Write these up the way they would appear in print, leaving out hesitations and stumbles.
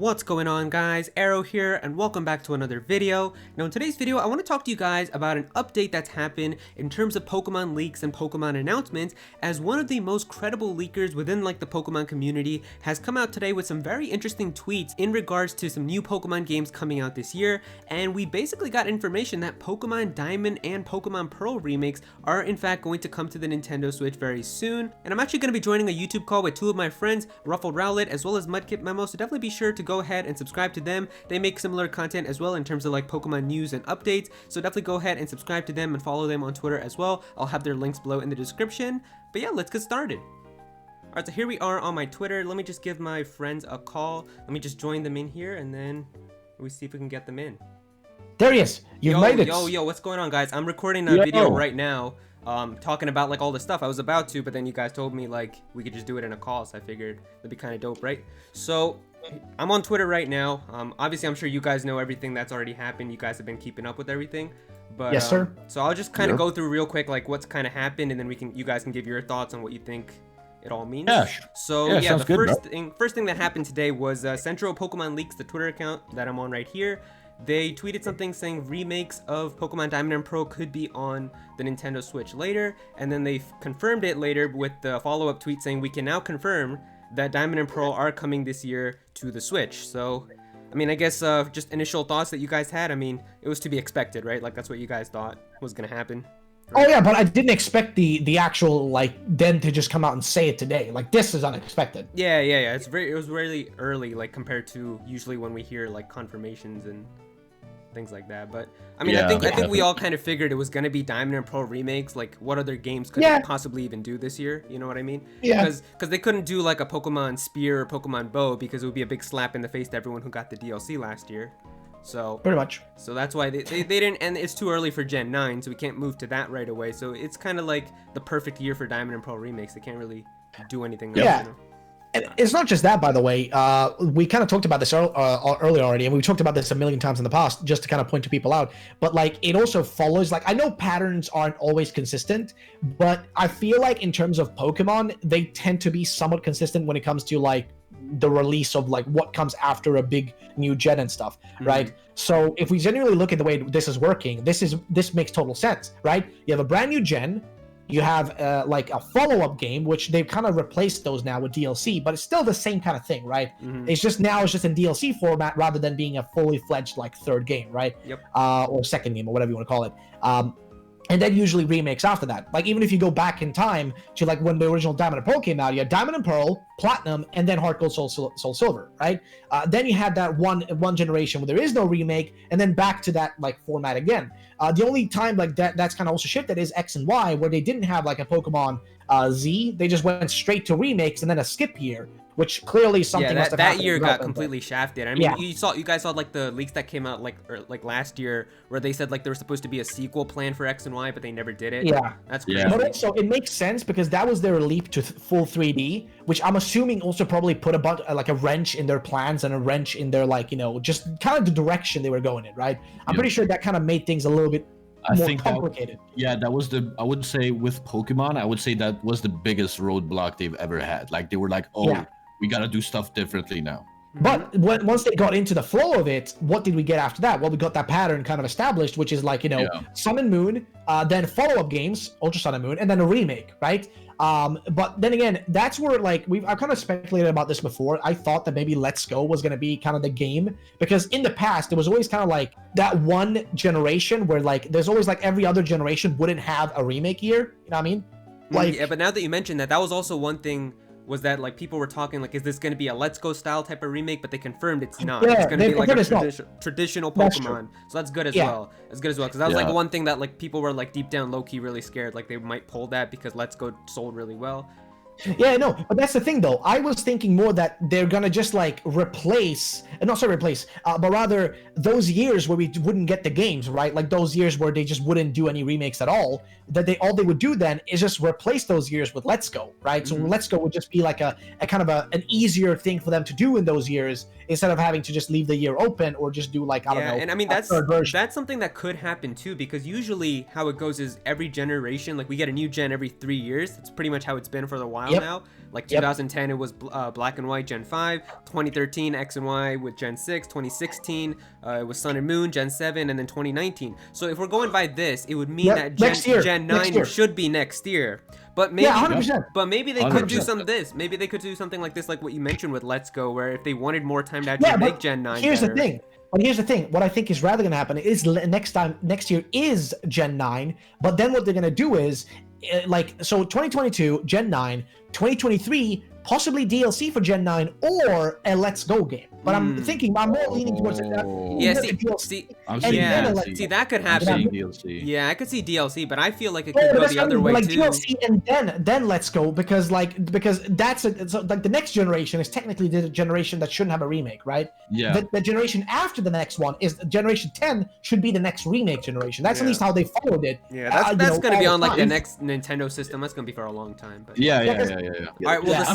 What's going on, guys? Aero here, and welcome back to another video. Now in today's video I want to talk to you guys about an update that's happened in terms of Pokemon leaks and Pokemon announcements, as one of the most credible leakers within the Pokemon community has come out today with some very interesting tweets in regards to some new Pokemon games coming out this year. And we basically got information that Pokemon Diamond and Pokemon Pearl remakes are in fact going to come to the Nintendo Switch very soon. And I'm actually going to be joining a YouTube call with two of my friends, RuffledRowlit as well as MudkipMemo, so definitely be sure to go ahead and subscribe to them. They make similar content as well in terms of Pokemon news and updates, so definitely go ahead and subscribe to them and follow them on Twitter as well. I'll have their links below in the description. But yeah, let's get started. Alright, so here we are on my Twitter. Let me just give my friends a call. Let me just join them in here and then we see if we can get them in. There he is. You've made it. Yo, what's going on, guys? I'm recording a video right now. Talking about all the stuff. I was about to, but then you guys told me we could just do it in a call, so I figured that'd be kind of dope, right? So I'm on Twitter right now. Obviously I'm sure you guys know everything that's already happened. You guys have been keeping up with everything, but yes, sir. So I'll just kind of go through real quick what's kind of happened, and then you guys can give your thoughts on what you think it all means. Yeah. So yeah, the first thing that happened today was Central Pokemon Leaks, the Twitter account that I'm on right here. They tweeted something saying remakes of Pokemon Diamond and Pearl could be on the Nintendo Switch later, and then they confirmed it later with the follow-up tweet saying we can now confirm that Diamond and Pearl are coming this year to the Switch. So, I mean, I guess just initial thoughts that you guys had. I mean, it was to be expected, right? That's what you guys thought was gonna happen. Right? Oh yeah, but I didn't expect the actual them to just come out and say it today. This is unexpected. Yeah. It was really early, compared to usually when we hear confirmations and things like that. But I mean, I think we all kind of figured it was going to be Diamond and Pearl remakes. What other games could they possibly even do this year? You know what I mean? Yeah. Because they couldn't do a Pokemon Spear or Pokemon Bow, because it would be a big slap in the face to everyone who got the DLC last year. So pretty much. So that's why they didn't, and it's too early for Gen 9, so we can't move to that right away. So it's kind of the perfect year for Diamond and Pearl remakes. They can't really do anything else. Yeah. You know? And it's not just that, by the way. We kind of talked about this earlier already, and we've talked about this a million times in the past, just to kind of point to people out. But it also follows. I know patterns aren't always consistent, but I feel in terms of Pokemon, they tend to be somewhat consistent when it comes to the release of what comes after a big new gen and stuff, right? So if we genuinely look at the way this is working, this makes total sense, right? You have a brand new gen. You have a follow-up game, which they've kind of replaced those now with DLC, but it's still the same kind of thing, right? It's just in DLC format rather than being a fully fledged third game, right? Yep. Or second game, or whatever you want to call it. And then usually remakes after that. Even if you go back in time to when the original Diamond and Pearl came out, you had Diamond and Pearl, Platinum, and then Heart Gold, Soul Silver, right? Then you had that one generation where there is no remake, and then back to that format again. The only time that's kind of also shifted is X and Y, where they didn't have a Pokemon Z. They just went straight to remakes and then a skip year, which clearly something must have that year got completely shafted. I mean, you guys saw the leaks that came out last year, where they said there was supposed to be a sequel plan for X and Y, but they never did it. Yeah, that's crazy. But also it makes sense because that was their leap to full 3D, which I'm assuming also probably put a wrench in their plans and a wrench in their just kind of the direction they were going in, right? I'm pretty sure that kind of made things a little bit more complicated. That was I would say with Pokemon, I would say that was the biggest roadblock they've ever had. They were we gotta do stuff differently now. But once they got into the flow of it, what did we get after that? Well, we got that pattern kind of established, which is Sun and Moon, then follow-up games, Ultra Sun and Moon, and then a remake, right? But then again, that's where I've kind of speculated about this before. I thought that maybe Let's Go was going to be kind of the game, because in the past, it was always kind of that one generation where there's always every other generation wouldn't have a remake year. You know what I mean? Yeah, but now that you mentioned that was also one thing. Was that people were talking is this going to be a Let's Go style type of remake? But they confirmed it's not. Yeah, it's going to be a traditional Pokemon. So that's good as well. That's good as well, because that was one thing that people were deep down low key really scared they might pull that because Let's Go sold really well. Yeah, no, but that's the thing though. I was thinking more that they're gonna just replace, but rather those years where we wouldn't get the games, right? Those years where they just wouldn't do any remakes at all. That all they would do then is just replace those years with Let's Go, right? So Let's Go would just be a kind of an easier thing for them to do in those years, instead of having to just leave the year open or just do I don't know. And I mean that's something that could happen too, because usually how it goes is every generation, we get a new gen every 3 years. That's pretty much how it's been for a while. while now. Like 2010, it was Black and White Gen 5. 2013, X and Y with Gen 6. 2016, it was Sun and Moon Gen 7, and then 2019. So if we're going by this, it would mean that Gen 9 should be next year. But maybe, 100%. But maybe they could do 100%. some of this. Maybe they could do something like this, like what you mentioned with Let's Go, where if they wanted more time to actually make Gen 9 here's better. the thing. But here's the thing. What I think is rather going to happen is next year is Gen 9. But then what they're going to do is, so 2022, Gen 9, 2023, possibly DLC for Gen 9 or a Let's Go game. But I'm more leaning towards it. See, that could happen. Yeah, I could see DLC, but I feel like it could go the other way too. DLC and then Let's Go because that's like the next generation is technically the generation that shouldn't have a remake, right? Yeah. The generation after the next one is generation 10 should be the next remake generation. That's at least how they followed it. Yeah, that's gonna be on like the next Nintendo system. That's gonna be for a long time. But Yeah. All right. Well, the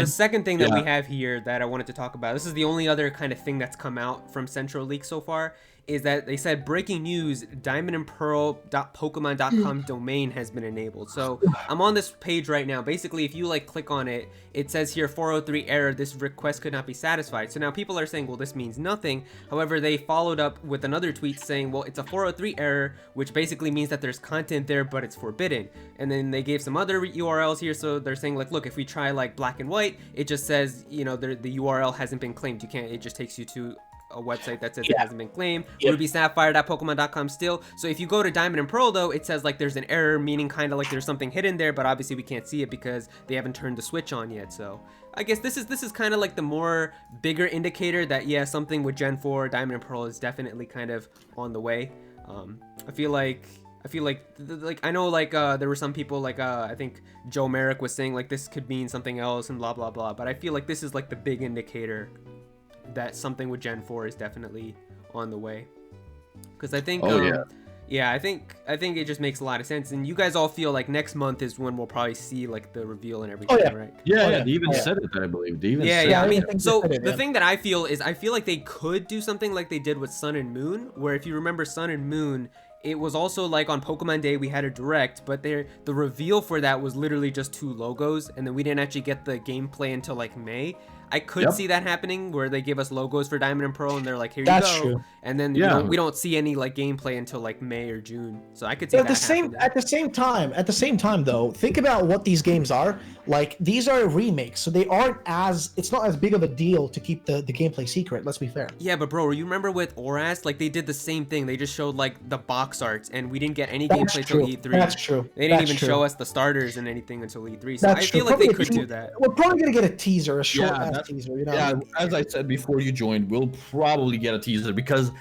second thing that we have here that I wanted to talk about. This is the only other kind of thing that's come out from CentroLeaks so far, is that they said breaking news, Diamond and Pearl.pokemon.com domain has been enabled. So I'm on this page right now. Basically, if you like click on it, it says here 403 error, this request could not be satisfied. So now people are saying, well, this means nothing. However, they followed up with another tweet saying, well, it's a 403 error, which basically means that there's content there, but it's forbidden. And then they gave some other URLs here. So they're saying like, look, if we try like Black and White, it just says, the URL hasn't been claimed. You can't, it just takes you to a website that says it hasn't been claimed. RubySapphire.pokemon.com still. So if you go to Diamond and Pearl though, it says like there's an error, meaning kind of like there's something hidden there, but obviously we can't see it because they haven't turned the switch on yet. So I guess this is kind of like the more bigger indicator that something with Gen 4 Diamond and Pearl is definitely kind of on the way. I feel like I know like there were some people like I think Joe Merrick was saying like this could mean something else and blah blah blah, but I feel like this is like the big indicator that something with Gen 4 is definitely on the way. Because I think I think it just makes a lot of sense, and you guys all feel like next month is when we'll probably see like the reveal and everything, right? They even said it, I believe. They even said I mean, so the thing that I feel is I feel like they could do something like they did with Sun and Moon, where if you remember Sun and Moon, it was also like on Pokemon Day we had a direct, but the reveal for that was literally just 2 logos, and then we didn't actually get the gameplay until like May. I could see that happening where they give us logos for Diamond and Pearl and they're like, here you go. True. And then we don't see any like gameplay until like May or June. So I could see at the same time though, think about what these games are. Like these are remakes, so it's not as big of a deal to keep the gameplay secret, let's be fair. Yeah, but bro, you remember with Oras, like they did the same thing. They just showed like the box arts and we didn't get any gameplay until E3. That's true. They didn't even show us the starters and anything until E3. So I feel like they could do that. We're probably gonna get a teaser, a short teaser, Yeah, as I said before you joined, we'll probably get a teaser because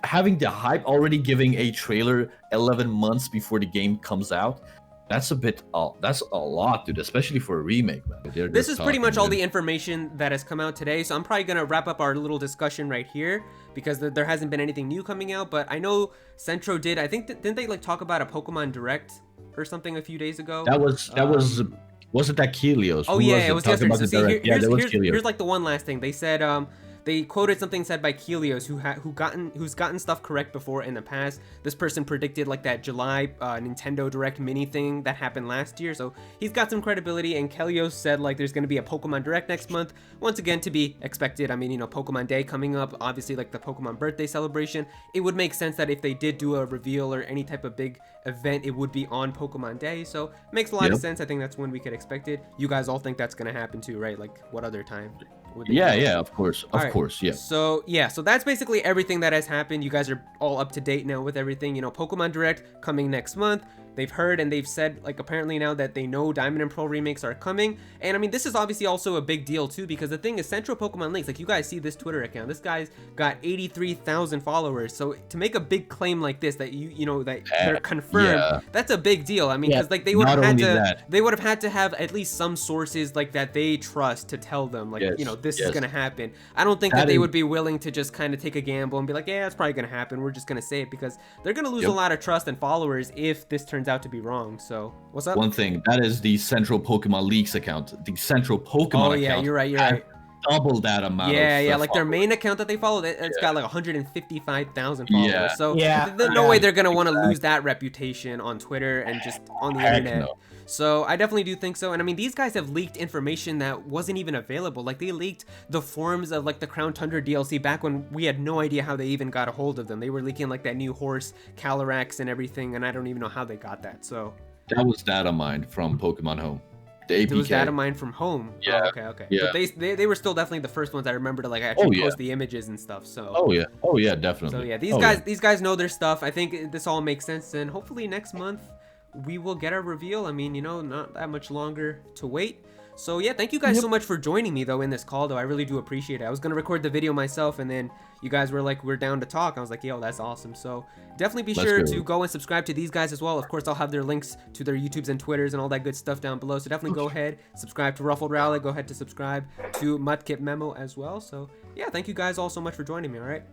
having the hype already giving a trailer 11 months before the game comes out, that's a lot, dude, especially for a remake, man. This is pretty much all the information that has come out today, so I'm probably gonna wrap up our little discussion right here because there hasn't been anything new coming out, but I know Centro did. I think didn't they like talk about a Pokemon Direct or something a few days ago? Was it that Kelios? Oh yeah, it was yesterday. So see, here's like the one last thing. They said they quoted something said by Kelios who's gotten stuff correct before in the past. This person predicted like that July Nintendo Direct mini thing that happened last year, so he's got some credibility. And Kelios said like there's gonna be a Pokemon Direct next month, once again to be expected. I mean, Pokemon Day coming up, obviously like the Pokemon birthday celebration. It would make sense that if they did do a reveal or any type of big event, it would be on Pokemon Day, so it makes a lot of sense. I think that's when we could expect it. You guys all think that's gonna happen too, right? Like what other time? Of course. So that's basically everything that has happened. You guys are all up to date now with everything. Pokemon Direct coming next month. They've heard and they've said like apparently now that they know Diamond and Pearl remakes are coming. And I mean, this is obviously also a big deal too, because the thing is Central Pokemon Links, like you guys see this Twitter account, this guy's got 83,000 followers. So to make a big claim like this, that that they're confirmed, that's a big deal. I mean, because like they would have had to have at least some sources like that they trust to tell them like, this is gonna happen. I don't think that they would be willing to just kind of take a gamble and be like, yeah, it's probably gonna happen. We're just gonna say it, because they're gonna lose a lot of trust and followers if this turns out to be wrong. So what's up? One thing, that is the Central Pokemon Leaks account. The Central Pokemon account. You're right. double that amount. Yeah, of like their followers. main account that they follow, it's got like 155,000 followers. Yeah. So Yeah, there's no way they're gonna want to exactly. lose that reputation on Twitter and just on the Heck internet. no. So I definitely do think so. And I mean, these guys have leaked information that wasn't even available. Like they leaked the forms of like the Crown Tundra DLC back when we had no idea how they even got a hold of them. They were leaking like that new horse, Calyrex and everything, and I don't even know how they got that. So That was data mined from Pokemon Home. The APK. it was data mined from home. Yeah, Oh, okay. yeah. But they were still definitely the first ones I remember to like actually yeah. post the images and stuff. So Oh yeah, definitely. So yeah, these guys know their stuff. I think this all makes sense, and hopefully next month we will get our reveal. I mean, you know, not that much longer to wait. So yeah, thank you guys so much for joining me though in this call though. I really do appreciate it. I was gonna record the video myself, and then you guys were like, we're down to talk. I was like, yo, that's awesome. So definitely be sure to go and subscribe to these guys as well. Of course, I'll have their links to their YouTubes and Twitters and all that good stuff down below. So definitely go ahead, subscribe to RuffledRowlit. Go ahead to subscribe to MudkipMemo as well. So yeah, thank you guys all so much for joining me. All right.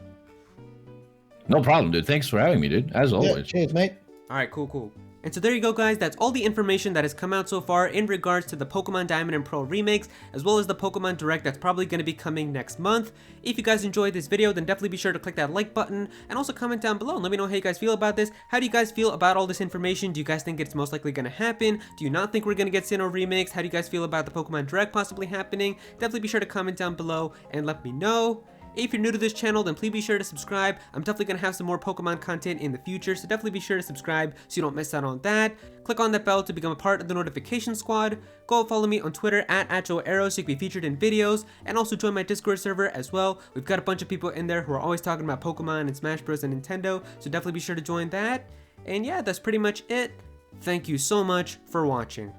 No problem, dude. Thanks for having me, dude. As Yeah, always. cheers, mate. All right, cool. And so there you go, guys. That's all the information that has come out so far in regards to the Pokemon Diamond and Pearl remakes, as well as the Pokemon Direct that's probably going to be coming next month. If you guys enjoyed this video, then definitely be sure to click that like button and also comment down below and let me know how you guys feel about this. How do you guys feel about all this information? Do you guys think it's most likely going to happen? Do you not think we're going to get Sinnoh remakes? How do you guys feel about the Pokemon Direct possibly happening? Definitely be sure to comment down below and let me know. If you're new to this channel, then please be sure to subscribe. I'm definitely going to have some more Pokemon content in the future, so definitely be sure to subscribe so you don't miss out on that. Click on that bell to become a part of the notification squad. Go follow me on Twitter at Aero so you can be featured in videos, and also join my Discord server as well. We've got a bunch of people in there who are always talking about Pokemon and Smash Bros. And Nintendo, so definitely be sure to join that. And yeah, that's pretty much it. Thank you so much for watching.